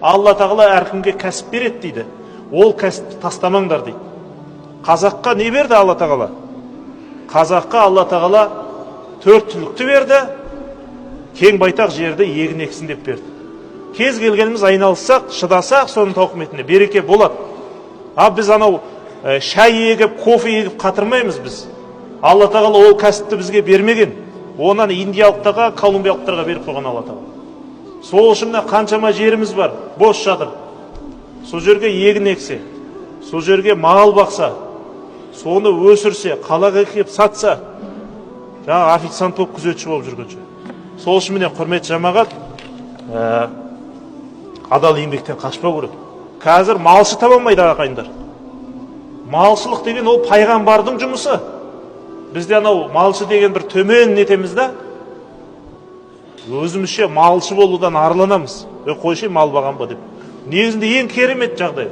Алла тағала әркімге кәсіп береді дейді. Ол кәсіпті тастамаңдар дейді. Қазаққа не берді Алла тағала? Қазаққа Алла тағала 4 түлікті берді, кең байтақ жерді егінексін деп берді. Кез келгеніміз айналыссақ, шыдасақ, соның тауқыметіне береке болады. Біз анау шай егіп, кофе егіп қатырмаймыз біз. Алла тағала ол кәсіпті бізге бермеген. Онан индиялықтарға, колумбиялықтарға беріп қойған Алла тағала. Сол үшін қаншама жеріміз бар, бос жатыр. Сол жерге егін ексе, сол жерге мал бақса, соны өсірсе, қалаға кеп сатса, жаңа официант болып күзетші болып жүргенше. Сол үшін құрметті жамағат, адал еңбектен қашпау керек. Қазір малшы таба алмайды ағайындар. Малшылық деген ол пайғамбардың жұмысы. Бізде анау малшы деген бір төмен нетеміз да, өзімізше малшы болудан арыланамыз. Қойшы мал бағам ба деп. Негізінде ең керемет жағдай.